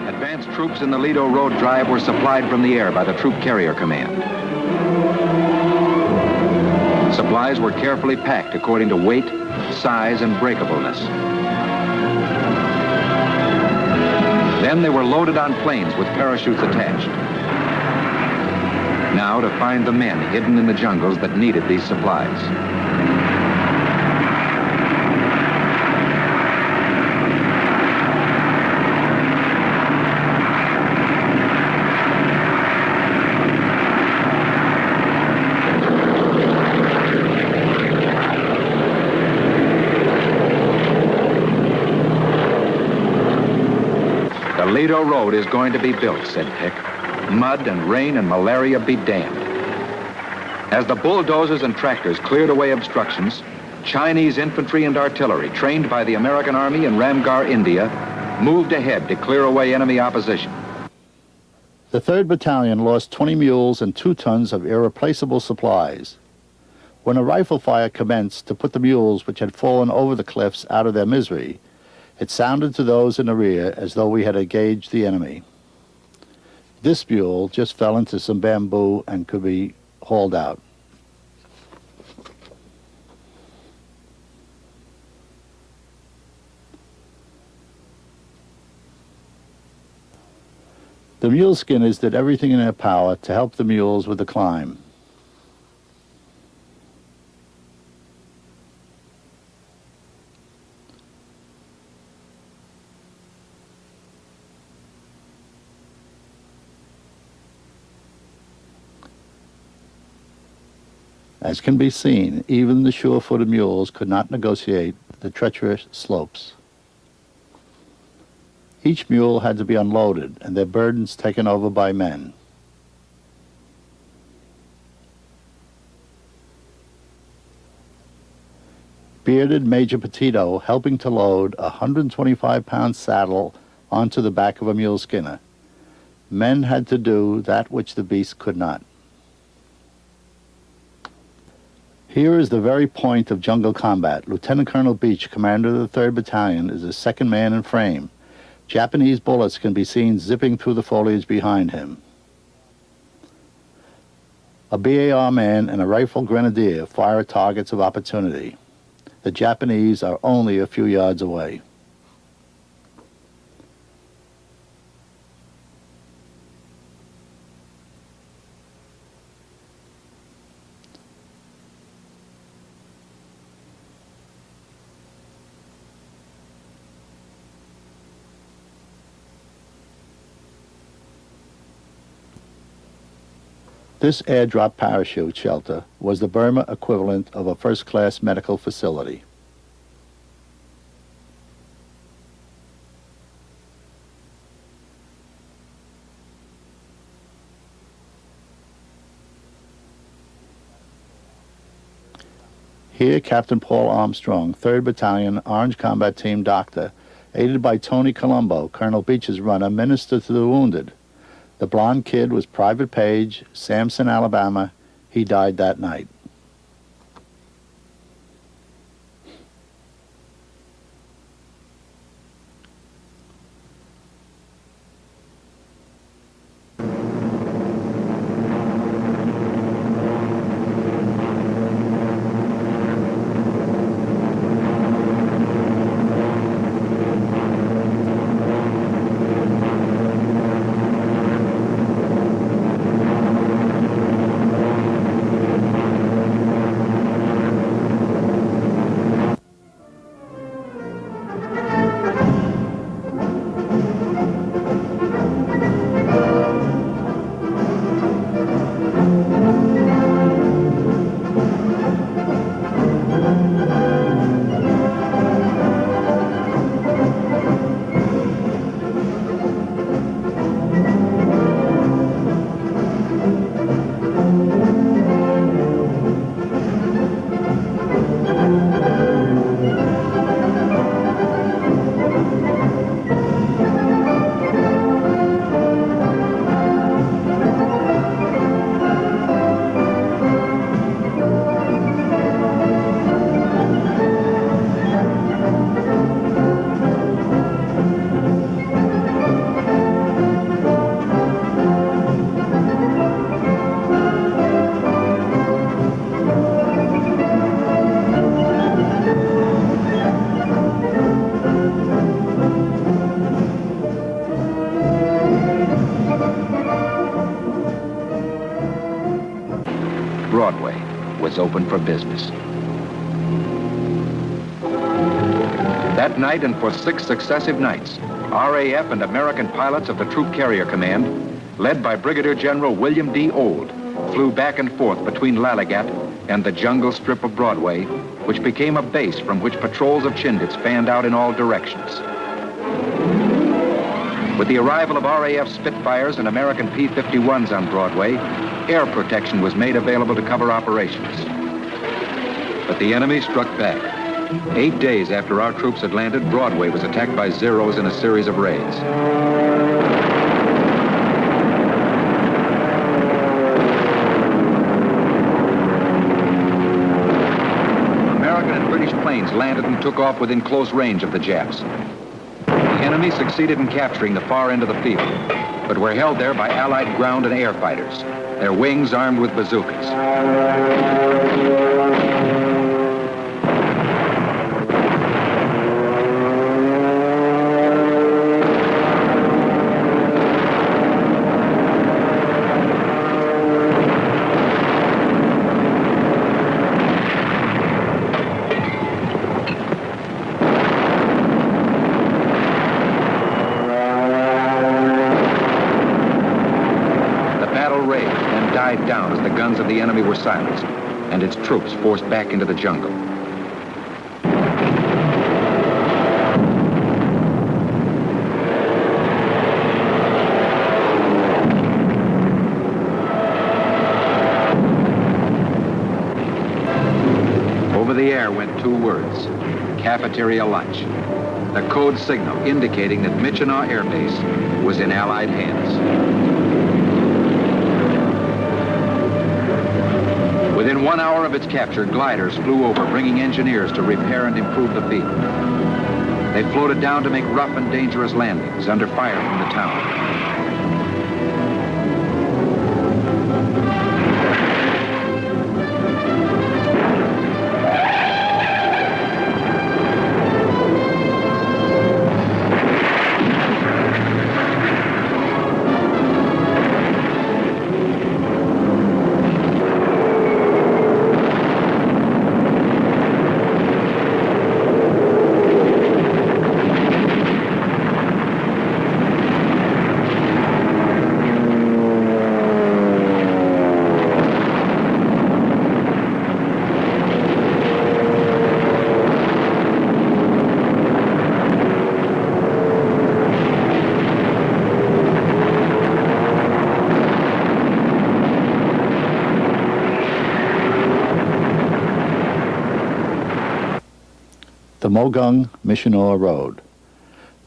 Advanced troops in the Lido Road drive were supplied from the air by the Troop Carrier Command. Supplies were carefully packed according to weight, size, and breakableness. Then they were loaded on planes with parachutes attached. Now to find the men hidden in the jungles that needed these supplies. The Lido Road is going to be built, said Pick. Mud and rain and malaria be damned. As the bulldozers and tractors cleared away obstructions, Chinese infantry and artillery, trained by the American Army in Ramgarh, India, moved ahead to clear away enemy opposition. The 3rd Battalion lost 20 mules and 2 tons of irreplaceable supplies. When a rifle fire commenced to put the mules which had fallen over the cliffs out of their misery, it sounded to those in the rear as though we had engaged the enemy. This mule just fell into some bamboo and could be hauled out. The mule skinners did everything in their power to help the mules with the climb. As can be seen, even the sure-footed mules could not negotiate the treacherous slopes. Each mule had to be unloaded and their burdens taken over by men. Bearded Major Petito helping to load a 125-pound saddle onto the back of a mule skinner. Men had to do that which the beast could not. Here is the very point of jungle combat. Lieutenant Colonel Beach, commander of the 3rd Battalion, is the second man in frame. Japanese bullets can be seen zipping through the foliage behind him. A BAR man and a rifle grenadier fire at targets of opportunity. The Japanese are only a few yards away. This airdrop parachute shelter was the Burma equivalent of a first-class medical facility. Here, Captain Paul Armstrong, 3rd Battalion, Orange Combat Team doctor, aided by Tony Colombo, Colonel Beach's runner, ministered to the wounded. The blonde kid was Private Page, Samson, Alabama. He died that night. Broadway was open for business. That night and for 6 successive nights, RAF and American pilots of the Troop Carrier Command, led by Brigadier General William D. Old, flew back and forth between Lalagat and the jungle strip of Broadway, which became a base from which patrols of Chindits fanned out in all directions. With the arrival of RAF Spitfires and American P-51s on Broadway, air protection was made available to cover operations. But the enemy struck back. 8 days after our troops had landed, Broadway was attacked by Zeros in a series of raids. American and British planes landed and took off within close range of the Japs. The enemy succeeded in capturing the far end of the field, but were held there by Allied ground and air fighters, their wings armed with bazookas. Down as the guns of the enemy were silenced and its troops forced back into the jungle. Over the air went 2 words: cafeteria lunch. The code signal indicating that Michinaw Air Base was in Allied hands. Within 1 hour of its capture, gliders flew over, bringing engineers to repair and improve the field. They floated down to make rough and dangerous landings under fire from the town. The Mogung Michinaw Road.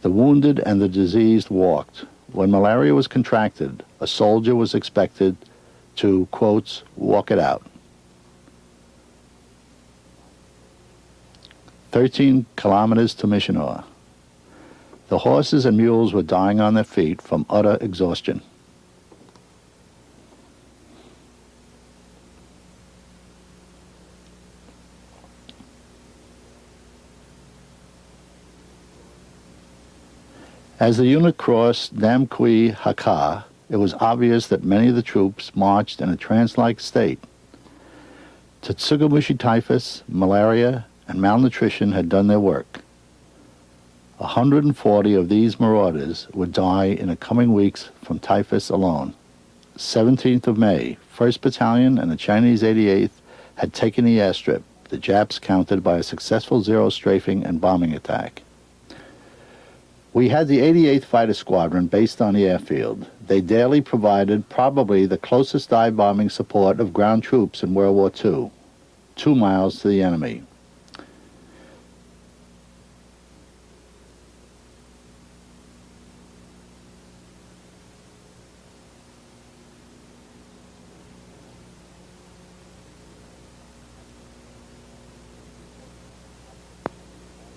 The wounded and the diseased walked. When malaria was contracted, a soldier was expected to, quotes, walk it out. 13 kilometers to Michinaw. The horses and mules were dying on their feet from utter exhaustion. As the unit crossed Namqui Hakka, it was obvious that many of the troops marched in a trance-like state. Tsutsugamushi typhus, malaria, and malnutrition had done their work. 140 of these marauders would die in the coming weeks from typhus alone. 17th of May, 1st Battalion and the Chinese 88th had taken the airstrip, the Japs countered by a successful Zero strafing and bombing attack. We had the 88th Fighter Squadron based on the airfield. They daily provided probably the closest dive bombing support of ground troops in World War II, 2 miles to the enemy.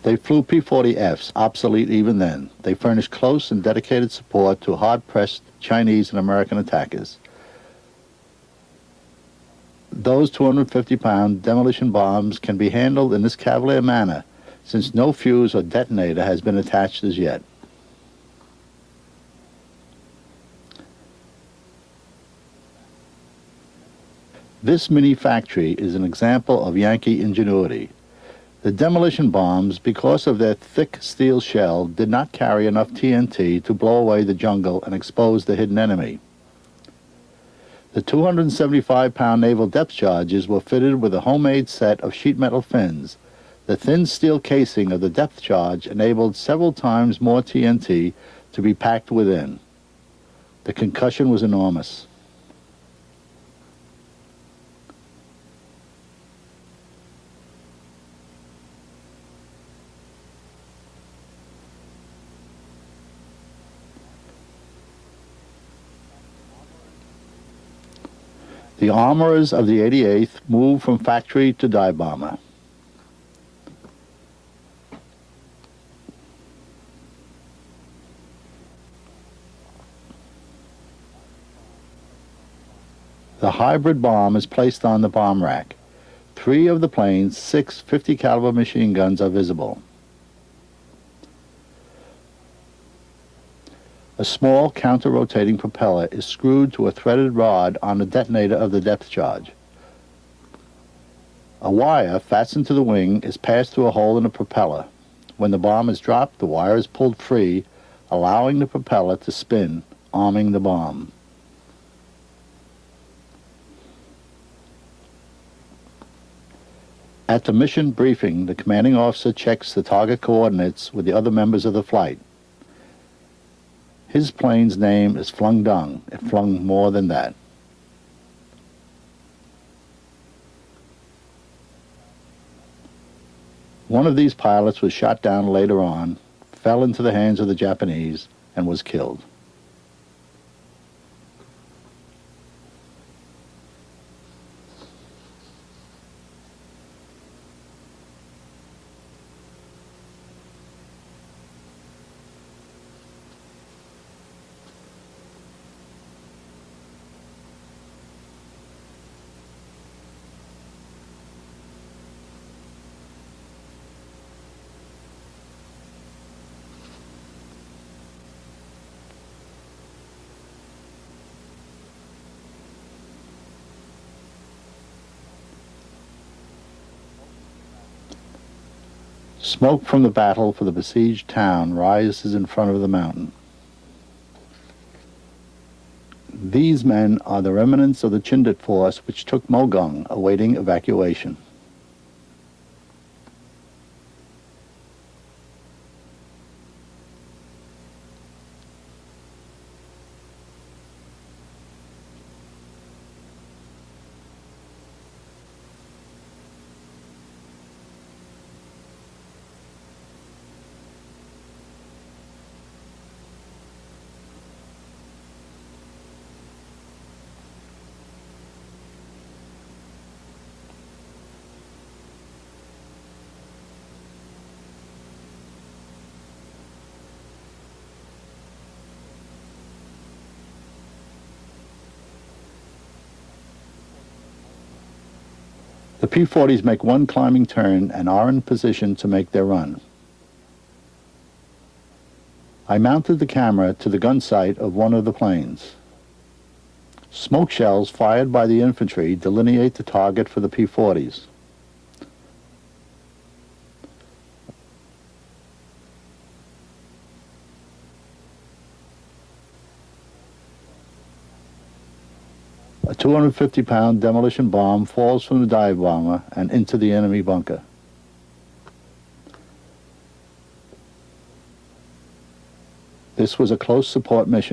They flew P-40Fs, obsolete even then. They furnished close and dedicated support to hard-pressed Chinese and American attackers. Those 250-pound demolition bombs can be handled in this cavalier manner, since no fuse or detonator has been attached as yet. This mini factory is an example of Yankee ingenuity. The demolition bombs, because of their thick steel shell, did not carry enough TNT to blow away the jungle and expose the hidden enemy. The 275-pound naval depth charges were fitted with a homemade set of sheet metal fins. The thin steel casing of the depth charge enabled several times more TNT to be packed within. The concussion was enormous. The armorers of the 88th moved from factory to dive bomber. The hybrid bomb is placed on the bomb rack. 3 of the plane's 6 50 caliber machine guns are visible. A small counter-rotating propeller is screwed to a threaded rod on the detonator of the depth charge. A wire fastened to the wing is passed through a hole in the propeller. When the bomb is dropped, the wire is pulled free, allowing the propeller to spin, arming the bomb. At the mission briefing, the commanding officer checks the target coordinates with the other members of the flight. His plane's name is Flung Dung. It flung more than that. One of these pilots was shot down later on, fell into the hands of the Japanese, and was killed. Smoke from the battle for the besieged town rises in front of the mountain. These men are the remnants of the Chindit force which took Mogung, awaiting evacuation. The P-40s make one climbing turn and are in position to make their run. I mounted the camera to the gun sight of one of the planes. Smoke shells fired by the infantry delineate the target for the P-40s. A 250-pound demolition bomb falls from the dive bomber and into the enemy bunker. This was a close support mission.